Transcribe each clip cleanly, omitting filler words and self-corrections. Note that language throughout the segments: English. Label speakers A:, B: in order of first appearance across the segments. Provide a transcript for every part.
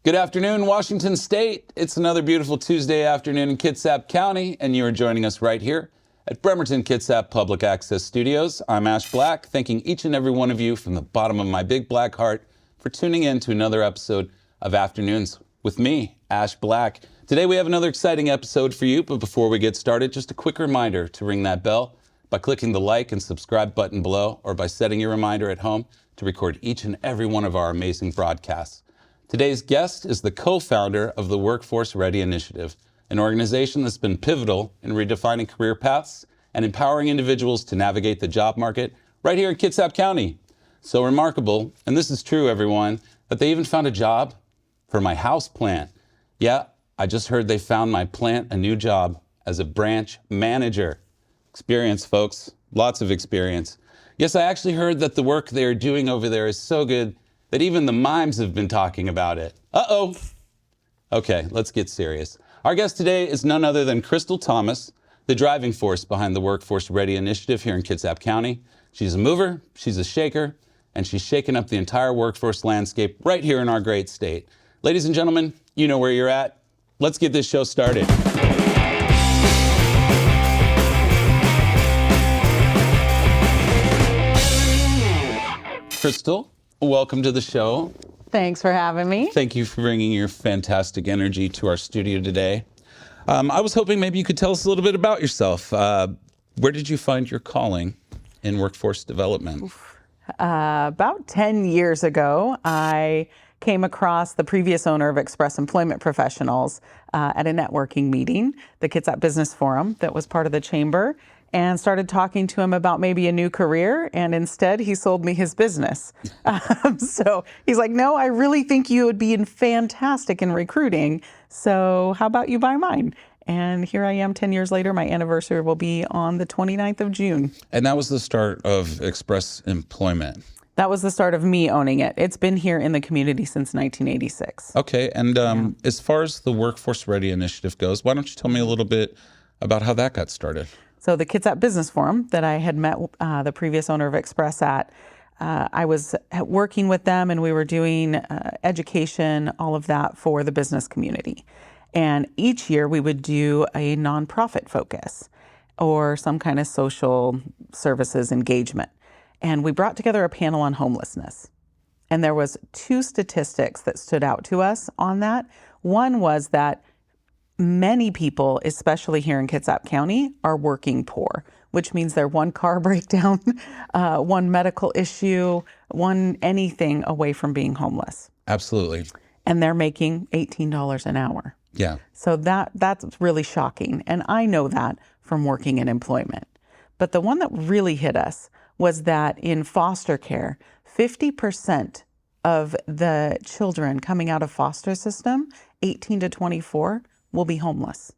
A: Good afternoon, Washington State. It's another beautiful Tuesday afternoon in Kitsap County, and you are joining us right here at Bremerton-Kitsap Public Access Studios. I'm Ash Black, thanking each and every one of you from the bottom of my big black heart for tuning in to another episode of Afternoons with me, Ash Black. Today we have another exciting episode for you, but before we get started, just a quick reminder to ring that bell by clicking the like and subscribe button below, or by setting your reminder at home to record each and every one of our amazing broadcasts. Today's guest is the co-founder of the Workforce Ready Initiative, an organization that's been pivotal in redefining career paths and empowering individuals to navigate the job market right here in Kitsap County. So remarkable, and this is true, everyone, that they even found a job for my house plant. Yeah, I just heard they found my plant a new job as a branch manager. Experience, folks, lots of experience. Yes, I actually heard that the work they're doing over there is so good that even the mimes have been talking about it. Uh-oh. Okay, let's get serious. Our guest today is none other than Kristal Thomas, the driving force behind the Workforce Ready Initiative here in Kitsap County. She's a mover, she's a shaker, and she's shaken up the entire workforce landscape right here in our great state. Ladies and gentlemen, you know where you're at. Let's get this show started. Kristal, welcome to the show.
B: Thanks for having me.
A: Thank you for bringing your fantastic energy to our studio today. I was hoping maybe you could tell us a little bit about yourself. Where did you find your calling in workforce development?
B: About 10 years ago, I came across the previous owner of Express Employment Professionals at a networking meeting, the Kitsap Business Forum that was part of the chamber, and started talking to him about maybe a new career, and instead he sold me his business. So he's like, no, I really think you would be fantastic in recruiting, so how about you buy mine? And here I am 10 years later. My anniversary will be on the 29th of June.
A: And that was the start of Express Employment.
B: That was the start of me owning it. It's been here in the community since 1986.
A: Okay, and as far as the Workforce Ready Initiative goes, why don't you tell me a little bit about how that got started?
B: So the Kitsap Business Forum that I had met the previous owner of Express at, I was working with them, and we were doing education, all of that for the business community. And each year we would do a nonprofit focus or some kind of social services engagement. And we brought together a panel on homelessness. And there was two statistics that stood out to us on that. One was that many people, especially here in Kitsap County, are working poor, which means they're one car breakdown, one medical issue, one anything away from being homeless.
A: Absolutely.
B: And they're making $18 an hour.
A: Yeah.
B: So that's really shocking. And I know that from working in employment. But the one that really hit us was that in foster care, 50% of the children coming out of foster system, 18 to 24, will be homeless.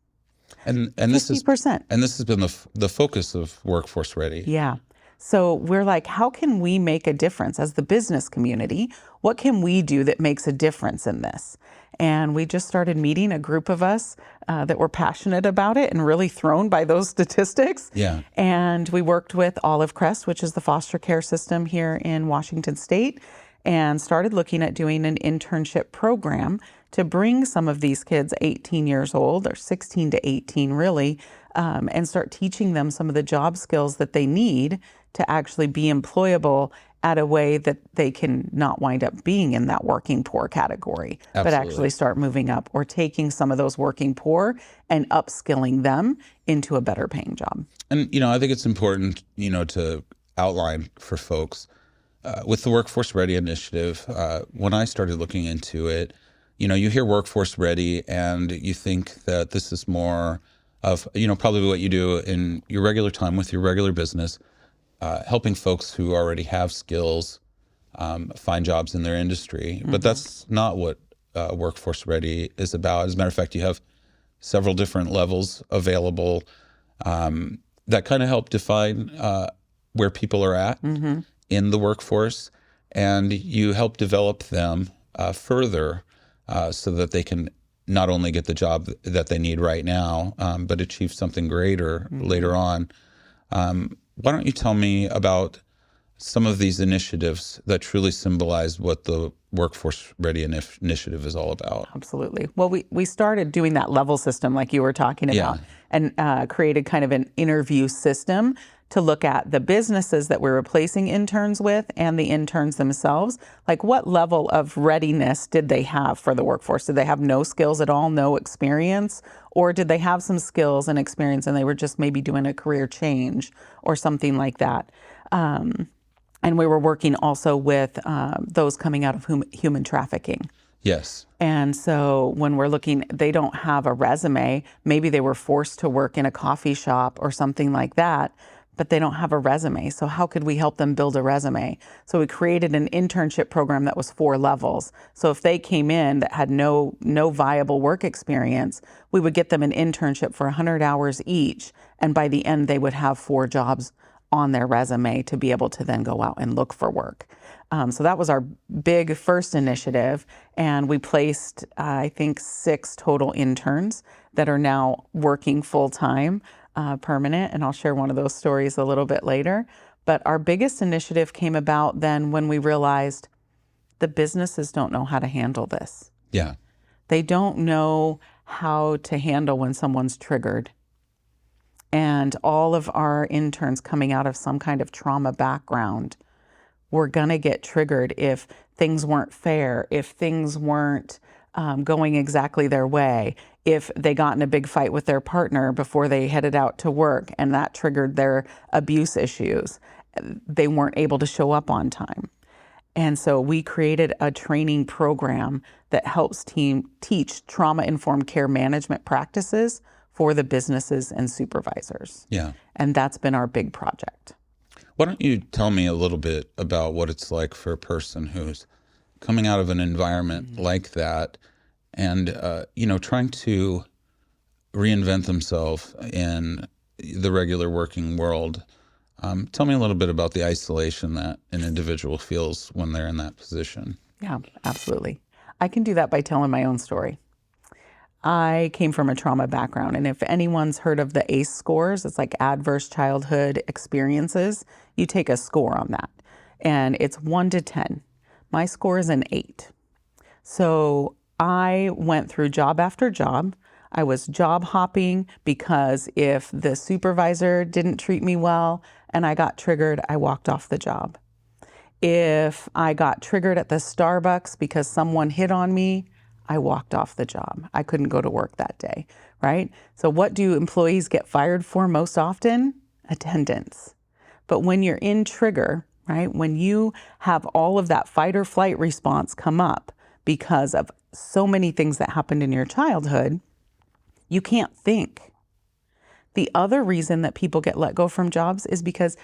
A: And
B: 50%.
A: this has been the focus of Workforce Ready.
B: Yeah. So we're like, how can we make a difference as the business community? What can we do that makes a difference in this? And we just started meeting a group of us that were passionate about it and really thrown by those statistics.
A: Yeah.
B: And we worked with Olive Crest, which is the foster care system here in Washington State, and started looking at doing an internship program to bring some of these kids 18 years old, or 16 to 18 really, and start teaching them some of the job skills that they need to actually be employable at a way that they can not wind up being in that working poor category,
A: Absolutely.
B: but actually start moving up or taking some of those working poor and upskilling them into a better paying job.
A: And, I think it's important, to outline for folks with the Workforce Ready Initiative, when I started looking into it, you hear Workforce Ready and you think that this is more of, probably what you do in your regular time with your regular business, helping folks who already have skills find jobs in their industry. Mm-hmm. But that's not what Workforce Ready is about. As a matter of fact, you have several different levels available that kind of help define where people are at mm-hmm. in the workforce, and you help develop them further so that they can not only get the job that they need right now, but achieve something greater mm-hmm. later on. Why don't you tell me about some of these initiatives that truly symbolize what the Workforce Ready initiative is all about?
B: Absolutely. Well, we started doing that level system like you were talking about, and created kind of an interview system to look at the businesses that we're replacing interns with and the interns themselves. Like, what level of readiness did they have for the workforce? Did they have no skills at all, no experience? Or did they have some skills and experience and they were just maybe doing a career change or something like that? And we were working also with those coming out of human trafficking.
A: Yes.
B: And so when we're looking, they don't have a resume. Maybe they were forced to work in a coffee shop or something like that, but they don't have a resume. So how could we help them build a resume? So we created an internship program that was 4 levels. So if they came in that had no viable work experience, we would get them an internship for 100 hours each. And by the end, they would have 4 jobs on their resume to be able to then go out and look for work. So that was our big first initiative. And we placed, I think, 6 total interns that are now working full-time, permanent. And I'll share one of those stories a little bit later. But our biggest initiative came about then when we realized the businesses don't know how to handle this.
A: Yeah.
B: They don't know how to handle when someone's triggered. And all of our interns coming out of some kind of trauma background were going to get triggered if things weren't fair, if things weren't going exactly their way, if they got in a big fight with their partner before they headed out to work and that triggered their abuse issues. They weren't able to show up on time. And so we created a training program that helps teach trauma-informed care management practices for the businesses and supervisors.
A: Yeah.
B: And that's been our big project.
A: Why don't you tell me a little bit about what it's like for a person who's coming out of an environment like that and, trying to reinvent themselves in the regular working world. Tell me a little bit about the isolation that an individual feels when they're in that position.
B: Yeah, absolutely. I can do that by telling my own story. I came from a trauma background, and if anyone's heard of the ACE scores, it's like adverse childhood experiences, you take a score on that, and it's 1 to 10. My score is an 8. So I went through job after job. I was job hopping because if the supervisor didn't treat me well and I got triggered, I walked off the job. If I got triggered at the Starbucks because someone hit on me, I walked off the job. I couldn't go to work that day, right? So what do employees get fired for most often? Attendance. But when you're in trigger, right, when you have all of that fight or flight response come up because of so many things that happened in your childhood, you can't think. The other reason that people get let go from jobs is because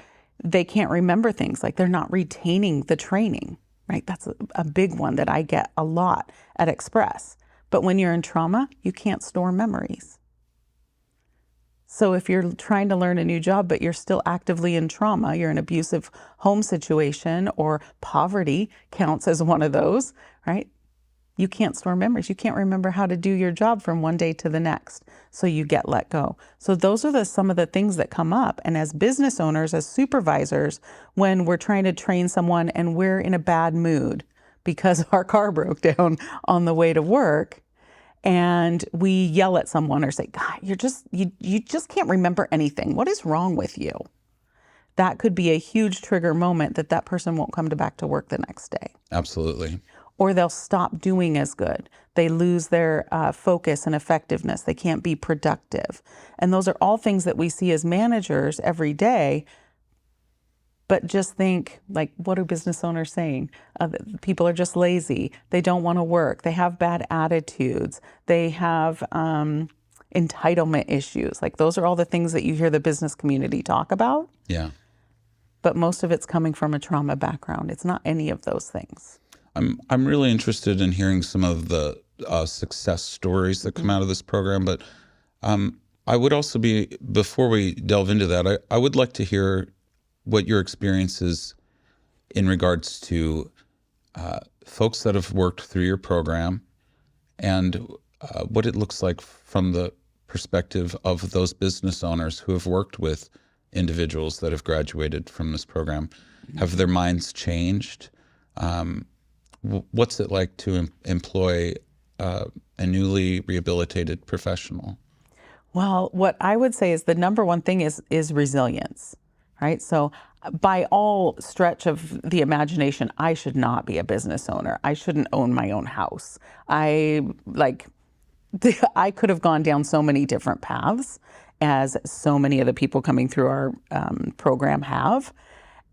B: they can't remember things, like they're not retaining the training. Right? That's a big one that I get a lot at Express. But when you're in trauma, you can't store memories. So if you're trying to learn a new job, but you're still actively in trauma, you're in an abusive home situation, or poverty counts as one of those, right? You can't store memories. You can't remember how to do your job from one day to the next. So you get let go. So those are some of the things that come up. And as business owners, as supervisors, when we're trying to train someone and we're in a bad mood because our car broke down on the way to work, and we yell at someone or say, God, you just can't remember anything. What is wrong with you? That could be a huge trigger moment that person won't come back to work the next day.
A: Absolutely.
B: Or they'll stop doing as good. They lose their focus and effectiveness. They can't be productive. And those are all things that we see as managers every day. But just think, like, what are business owners saying? People are just lazy. They don't want to work. They have bad attitudes. They have entitlement issues. Like, those are all the things that you hear the business community talk about.
A: Yeah.
B: But most of it's coming from a trauma background. It's not any of those things.
A: I'm really interested in hearing some of the success stories that come out of this program, but I would also before we delve into that, I would like to hear what your experience is in regards to folks that have worked through your program and what it looks like from the perspective of those business owners who have worked with individuals that have graduated from this program. Have their minds changed? What's it like to employ a newly rehabilitated professional?
B: Well, what I would say is the number one thing is resilience, right? So by all stretch of the imagination, I should not be a business owner. I shouldn't own my own house. I could have gone down so many different paths, as so many of the people coming through our program have.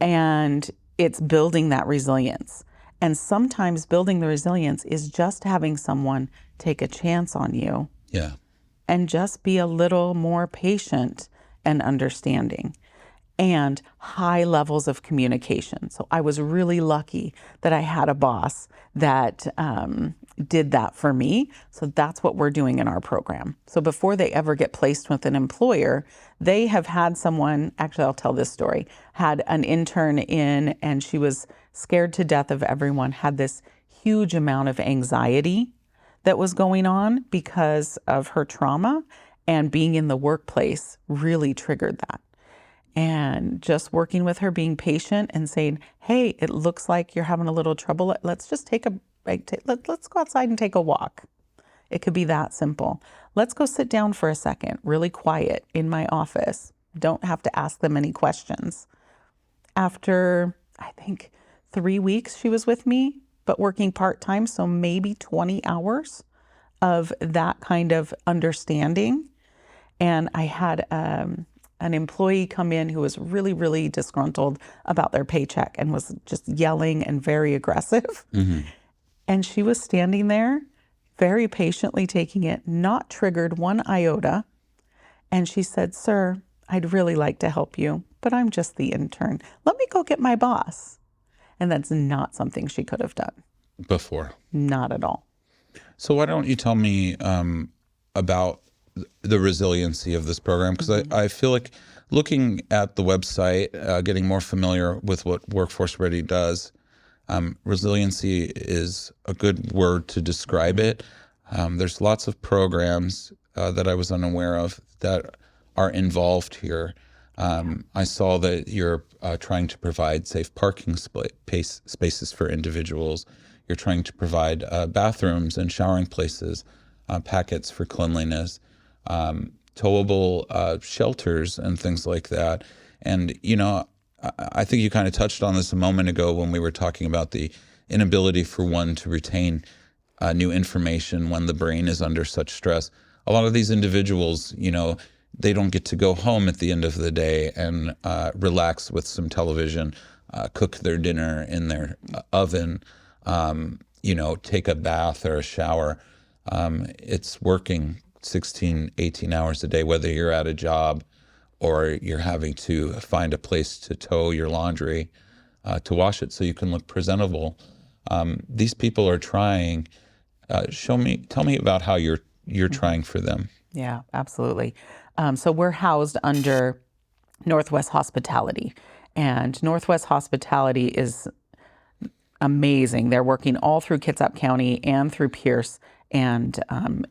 B: And it's building that resilience. And sometimes building the resilience is just having someone take a chance on you.
A: Yeah.
B: And just be a little more patient and understanding, and high levels of communication. So I was really lucky that I had a boss that did that for me. So that's what we're doing in our program. So before they ever get placed with an employer, they have had someone, actually I'll tell this story, had an intern in, and she was scared to death of everyone, had this huge amount of anxiety that was going on because of her trauma, and being in the workplace really triggered that. And just working with her, being patient and saying, hey, it looks like you're having a little trouble. Let's just take a break. Let's go outside and take a walk. It could be that simple. Let's go sit down for a second, really quiet in my office. Don't have to ask them any questions. After, I think, 3 weeks she was with me, but working part-time, so maybe 20 hours of that kind of understanding. And I had an employee come in who was really, really disgruntled about their paycheck and was just yelling and very aggressive.
A: Mm-hmm.
B: And she was standing there, very patiently taking it, not triggered one iota. And she said, sir, I'd really like to help you, but I'm just the intern. Let me go get my boss. And that's not something she could have done.
A: Before.
B: Not at all.
A: So why don't you tell me about the resiliency of this program? Because I feel like looking at the website, getting more familiar with what Workforce Ready does, resiliency is a good word to describe it. There's lots of programs that I was unaware of that are involved here. I saw that you're trying to provide safe parking spaces for individuals. You're trying to provide bathrooms and showering places, packets for cleanliness, towable shelters and things like that. And, you know, I think you kind of touched on this a moment ago when we were talking about the inability for one to retain new information when the brain is under such stress. A lot of these individuals, you know, they don't get to go home at the end of the day and relax with some television, cook their dinner in their oven, you know, take a bath or a shower. It's working 16, 18 hours a day, whether you're at a job or you're having to find a place to tow your laundry, to wash it so you can look presentable. These people are trying. Tell me about how you're trying for them.
B: Yeah, absolutely. So we're housed under Northwest Hospitality, and Northwest Hospitality is amazing. They're working all through Kitsap County and through Pierce and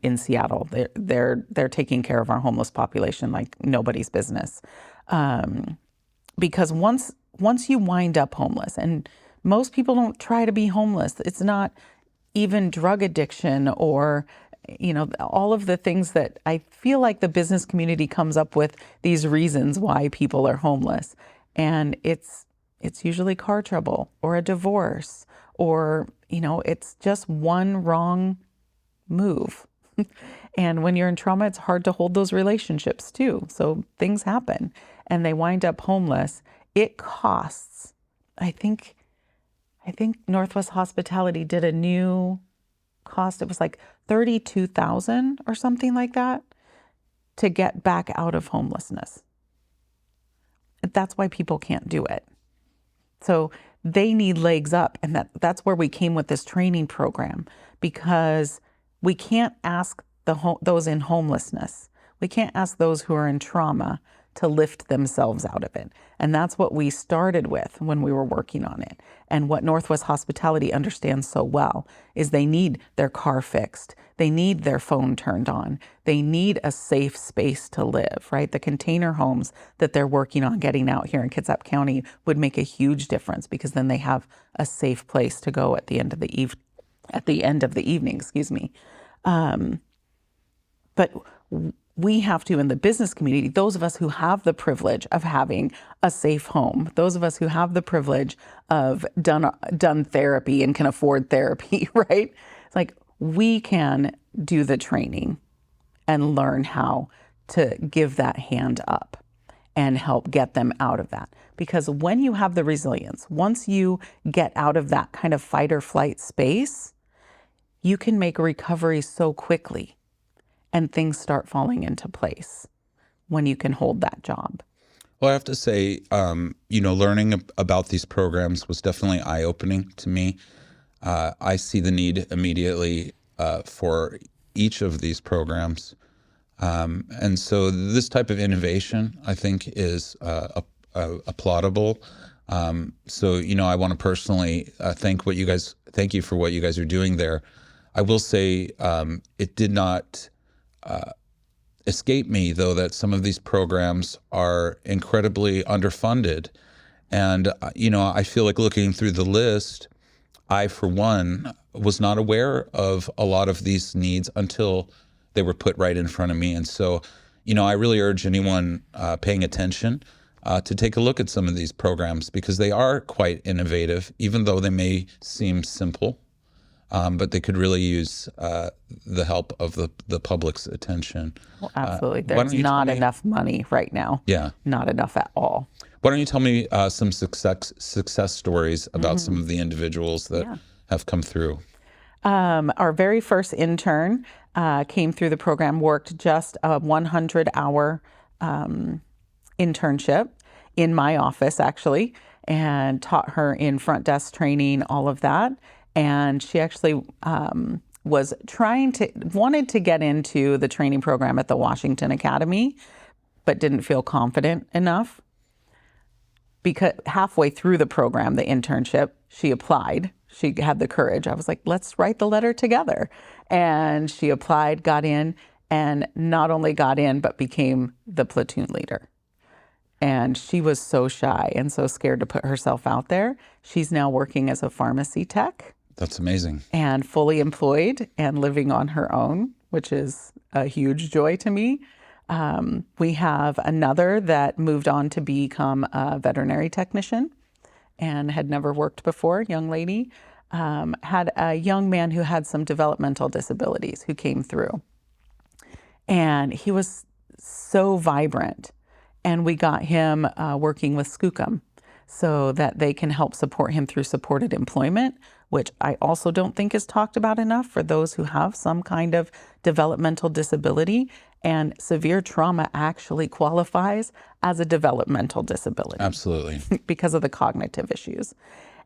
B: in Seattle. They're taking care of our homeless population like nobody's business. Because once you wind up homeless, and most people don't try to be homeless. It's not even drug addiction or, you know, all of the things that I feel like the business community comes up with these reasons why people are homeless. And it's usually car trouble or a divorce, or, you know, it's just one wrong move. And when you're in trauma, it's hard to hold those relationships too. So things happen and they wind up homeless. It costs, I think Northwest Hospitality did a new cost. It was like $32,000 or something like that to get back out of homelessness. That's why people can't do it. So they need legs up. And that's where we came with this training program, because we can't ask those in homelessness. We can't ask those who are in trauma to lift themselves out of it. And that's what we started with when we were working on it. And what Northwest Hospitality understands so well is they need their car fixed. They need their phone turned on. They need a safe space to live, right? The container homes that they're working on getting out here in Kitsap County would make a huge difference, because then they have a safe place to go at the end of the evening, excuse me. But we have to, in the business community, those of us who have the privilege of having a safe home, those of us who have the privilege of done therapy and can afford therapy, right? It's like we can do the training and learn how to give that hand up and help get them out of that. Because when you have the resilience, once you get out of that kind of fight or flight space, you can make recovery so quickly and things start falling into place when you can hold that job.
A: Well, I have to say, learning about these programs was definitely eye-opening to me. I see the need immediately for each of these programs. And so this type of innovation, I think, is applaudable. I want to personally thank you for what you guys are doing there. I will say it did not escape me, though, that some of these programs are incredibly underfunded. And, I feel like looking through the list, I, for one, was not aware of a lot of these needs until they were put right in front of me. And so, I really urge anyone paying attention to take a look at some of these programs, because they are quite innovative, even though they may seem simple. But they could really use the help of the public's attention.
B: Well, absolutely. There's not enough money right now.
A: Yeah.
B: Not enough at all.
A: Why don't you tell me some success stories about some of the individuals that have come through?
B: Our very first intern came through the program, worked just a 100-hour internship in my office, actually, and taught her in front desk training, all of that. And she actually wanted to get into the training program at the Washington Academy, but didn't feel confident enough. Because halfway through the program, the internship, she applied. She had the courage. I was like, let's write the letter together. And she applied, got in, and not only got in, but became the platoon leader. And she was so shy and so scared to put herself out there. She's now working as a pharmacy tech.
A: That's amazing.
B: And fully employed and living on her own, which is a huge joy to me. We have another that moved on to become a veterinary technician and had never worked before, young lady. Had a young man who had some developmental disabilities who came through. And he was so vibrant. And we got him working with Skookum so that they can help support him through supported employment, which I also don't think is talked about enough for those who have some kind of developmental disability. And severe trauma actually qualifies as a developmental disability.
A: Absolutely.
B: Because of the cognitive issues.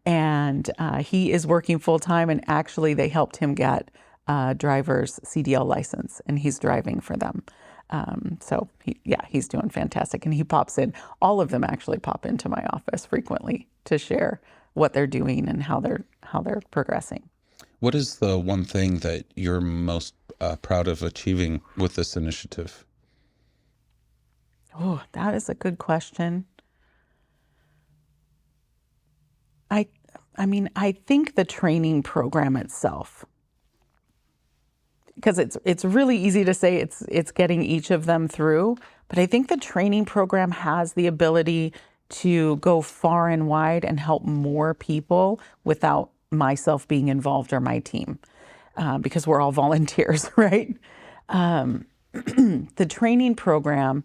B: And he is working full time, and actually they helped him get a driver's CDL license, and he's driving for them. He's doing fantastic. And he pops in, all of them actually pop into my office frequently to share what they're doing and how they're progressing.
A: What is the one thing that you're most proud of achieving with this initiative?
B: Oh, that is a good question. I think the training program itself, because it's really easy to say it's getting each of them through, but I think the training program has the ability to go far and wide and help more people without myself being involved or my team, because we're all volunteers, right? The training program,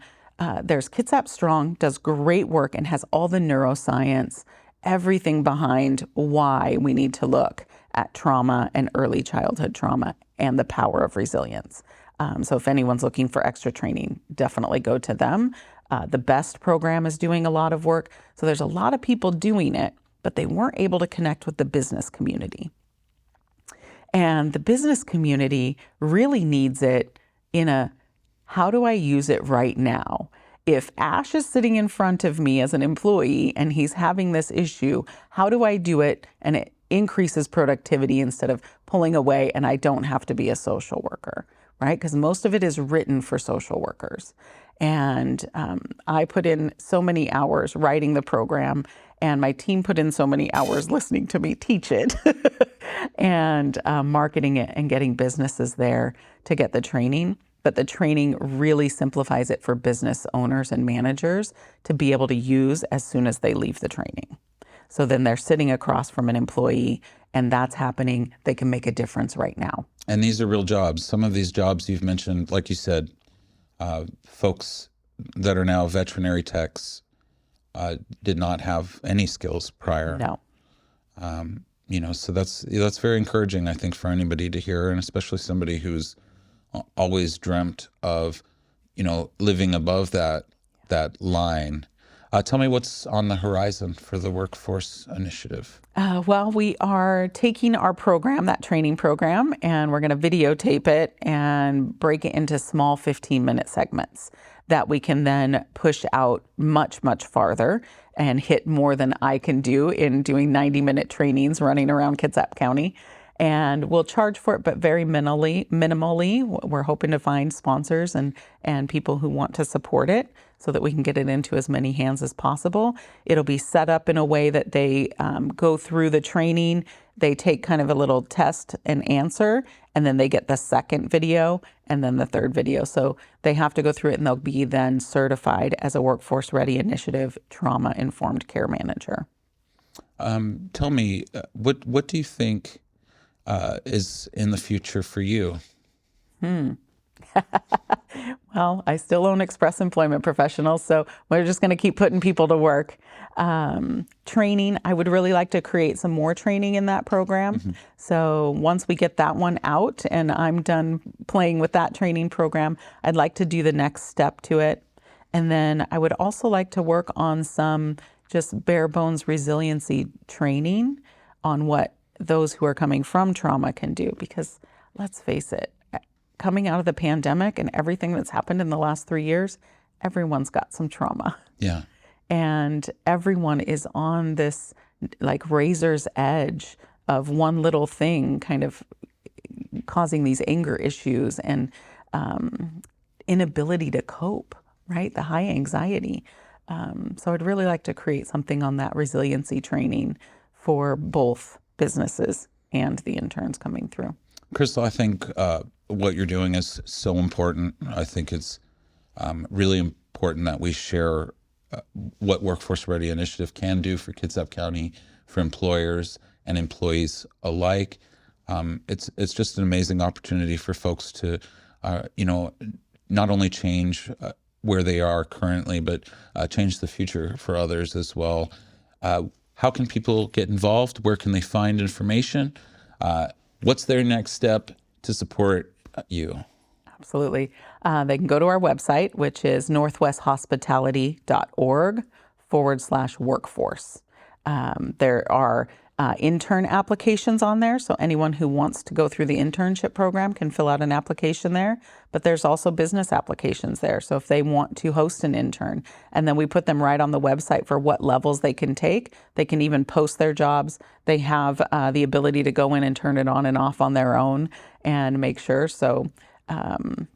B: there's Kitsap Strong, does great work and has all the neuroscience, everything behind why we need to look at trauma and early childhood trauma and the power of resilience. So if anyone's looking for extra training, definitely go to them. The BEST program is doing a lot of work. So there's a lot of people doing it, but they weren't able to connect with the business community. And the business community really needs it in a, how do I use it right now? if Ash is sitting in front of me as an employee and he's having this issue, how do I do it and it increases productivity instead of pulling away and I don't have to be a social worker, right? Because most of it is written for social workers. And I put in so many hours writing the program, and my team put in so many hours listening to me teach it and marketing it and getting businesses there to get the training. But the training really simplifies it for business owners and managers to be able to use as soon as they leave the training. So then they're sitting across from an employee and that's happening. They can make a difference right now.
A: And these are real jobs. Some of these jobs you've mentioned, like you said, folks that are now veterinary techs did not have any skills prior.
B: No.
A: So that's very encouraging, I think, for anybody to hear, and especially somebody who's always dreamt of, living above that line. Tell me what's on the horizon for the Workforce Initiative.
B: Well, we are taking our program, that training program, and we're going to videotape it and break it into small 15-minute segments that we can then push out much, much farther and hit more than I can do in doing 90-minute trainings running around Kitsap County. And we'll charge for it, but very minimally. We're hoping to find sponsors and people who want to support it so that we can get it into as many hands as possible. It'll be set up in a way that they go through the training, they take kind of a little test and answer, and then they get the second video and then the third video. So they have to go through it and they'll be then certified as a Workforce Ready Initiative trauma-informed care manager.
A: Tell me, what do you think is in the future for you?
B: Well, I still own Express Employment Professionals, so we're just going to keep putting people to work. Training, I would really like to create some more training in that program. Mm-hmm. So once we get that one out and I'm done playing with that training program, I'd like to do the next step to it. And then I would also like to work on some just bare bones resiliency training on what those who are coming from trauma can do, because let's face it, coming out of the pandemic and everything that's happened in the last 3 years, everyone's got some trauma.
A: Yeah.
B: And everyone is on this like razor's edge of one little thing kind of causing these anger issues and inability to cope, right? The high anxiety. So I'd really like to create something on that resiliency training for both businesses and the interns coming through.
A: Kristal, I think what you're doing is so important. I think it's really important that we share what Workforce Ready Initiative can do for Kitsap County, for employers and employees alike. It's just an amazing opportunity for folks to, not only change where they are currently, but change the future for others as well. How can people get involved? Where can they find information? What's their next step to support you?
B: Absolutely. They can go to our website, which is northwesthospitality.org/workforce. There are intern applications on there, so anyone who wants to go through the internship program can fill out an application there, but there's also business applications there. So if they want to host an intern, and then we put them right on the website for what levels they can take, they can even post their jobs. They have the ability to go in and turn it on and off on their own and make sure. So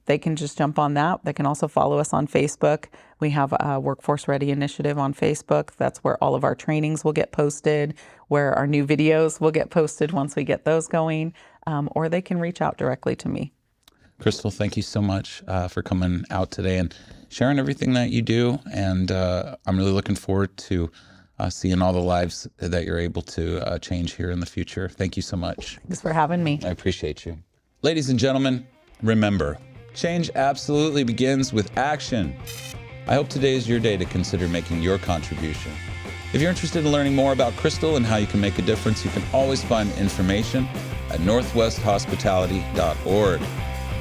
B: they can just jump on that. They can also follow us on Facebook. We have a Workforce Ready Initiative on Facebook. That's where all of our trainings will get posted, where our new videos will get posted once we get those going, or they can reach out directly to me.
A: Kristal, thank you so much for coming out today and sharing everything that you do. And I'm really looking forward to seeing all the lives that you're able to change here in the future. Thank you so much.
B: Thanks for having me.
A: I appreciate you. Ladies and gentlemen, remember, change absolutely begins with action. I hope today is your day to consider making your contribution. If you're interested in learning more about Kristal and how you can make a difference, you can always find information at northwesthospitality.org.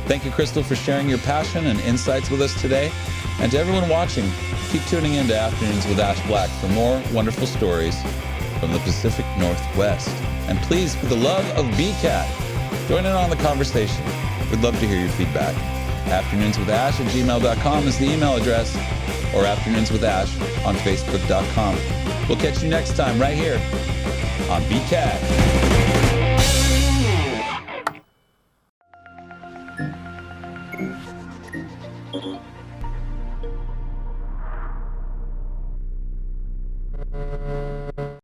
A: Thank you, Kristal, for sharing your passion and insights with us today. And to everyone watching, keep tuning in to Afternoons with Ash Black for more wonderful stories from the Pacific Northwest. And please, for the love of BCAT, join in on the conversation. We'd love to hear your feedback. afternoonswithash@gmail.com is the email address. or Afternoons with Ash on Facebook.com. We'll catch you next time right here on BCAT.